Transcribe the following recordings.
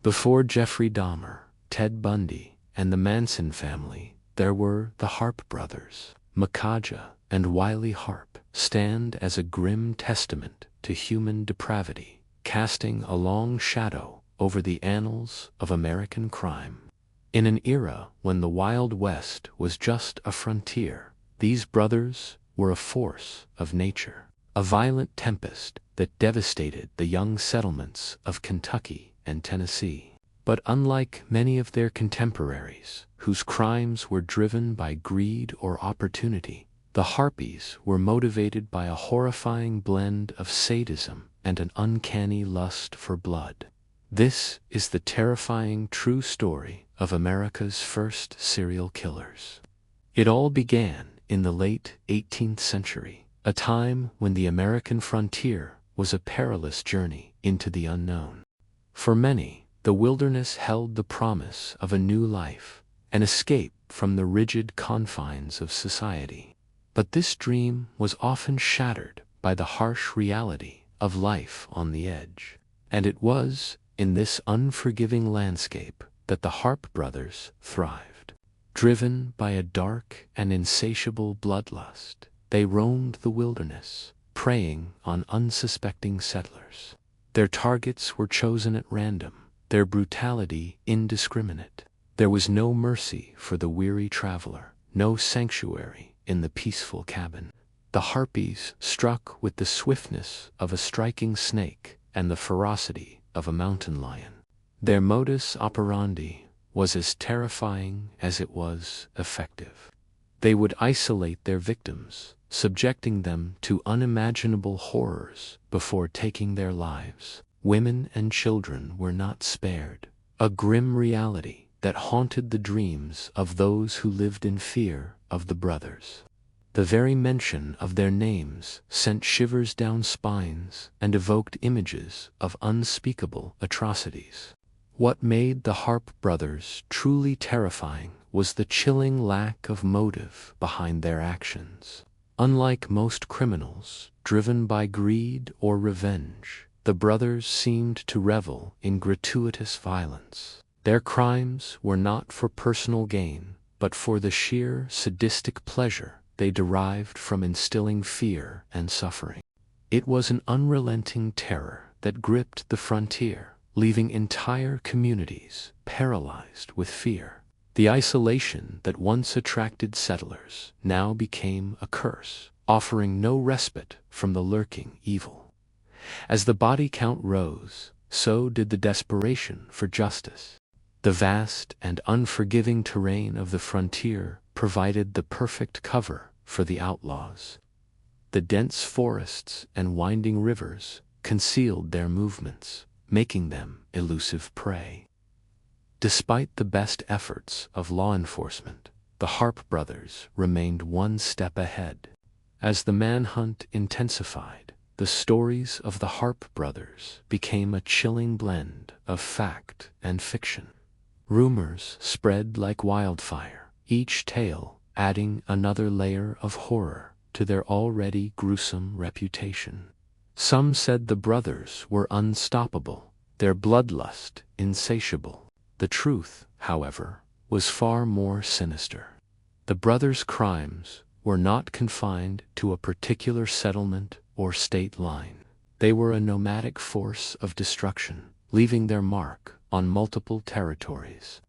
Before Jeffrey Dahmer, Ted Bundy, and the Manson family, there were the Harpe brothers. Micajah and Wiley Harpe stand as a grim testament to human depravity, casting a long shadow over the annals of American crime. In an era when the Wild West was just a frontier, these brothers were a force of nature, a violent tempest that devastated the young settlements of Kentucky and Tennessee. But unlike many of their contemporaries, whose crimes were driven by greed or opportunity, the Harpes were motivated by a horrifying blend of sadism and an uncanny lust for blood. This is the terrifying true story of America's first serial killers. It all began in the late 18th century, a time when the American frontier was a perilous journey into the unknown. For many, the wilderness held the promise of a new life, an escape from the rigid confines of society. But this dream was often shattered by the harsh reality of life on the edge. And it was in this unforgiving landscape that the Harpe brothers thrived. Driven by a dark and insatiable bloodlust, they roamed the wilderness, preying on unsuspecting settlers. Their targets were chosen at random, their brutality indiscriminate. There was no mercy for the weary traveler, no sanctuary in the peaceful cabin. The Harpes struck with the swiftness of a striking snake and the ferocity of a mountain lion. Their modus operandi was as terrifying as it was effective. They would isolate their victims, subjecting them to unimaginable horrors before taking their lives. Women and children were not spared, a grim reality that haunted the dreams of those who lived in fear of the brothers. The very mention of their names sent shivers down spines and evoked images of unspeakable atrocities. What made the Harpe brothers truly terrifying was the chilling lack of motive behind their actions. Unlike most criminals, driven by greed or revenge, the brothers seemed to revel in gratuitous violence. Their crimes were not for personal gain, but for the sheer sadistic pleasure they derived from instilling fear and suffering. It was an unrelenting terror that gripped the frontier, leaving entire communities paralyzed with fear. The isolation that once attracted settlers now became a curse, offering no respite from the lurking evil. As the body count rose, so did the desperation for justice. The vast and unforgiving terrain of the frontier provided the perfect cover for the outlaws. The dense forests and winding rivers concealed their movements, making them elusive prey. Despite the best efforts of law enforcement, the Harpe brothers remained one step ahead. As the manhunt intensified, the stories of the Harpe brothers became a chilling blend of fact and fiction. Rumors spread like wildfire, each tale adding another layer of horror to their already gruesome reputation. Some said the brothers were unstoppable, their bloodlust insatiable. The truth, however, was far more sinister. The brothers' crimes were not confined to a particular settlement or state line. They were a nomadic force of destruction, leaving their mark on multiple territories.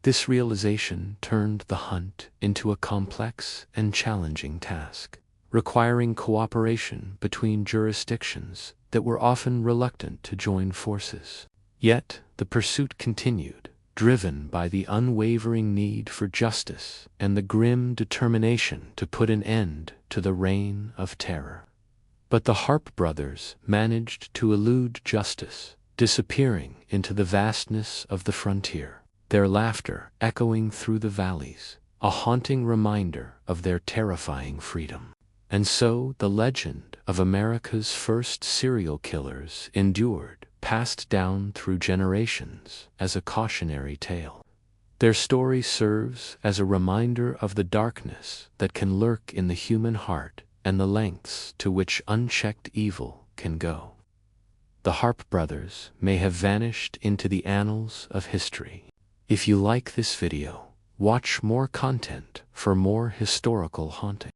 This realization turned the hunt into a complex and challenging task, requiring cooperation between jurisdictions that were often reluctant to join forces. Yet the pursuit continued, driven by the unwavering need for justice and the grim determination to put an end to the reign of terror. But the Harpe brothers managed to elude justice, disappearing into the vastness of the frontier, their laughter echoing through the valleys, a haunting reminder of their terrifying freedom. And so the legend of America's first serial killers endured, passed down through generations as a cautionary tale. Their story serves as a reminder of the darkness that can lurk in the human heart and the lengths to which unchecked evil can go. the Harpe brothers may have vanished into the annals of history. If you like this video, watch more content for more historical haunting.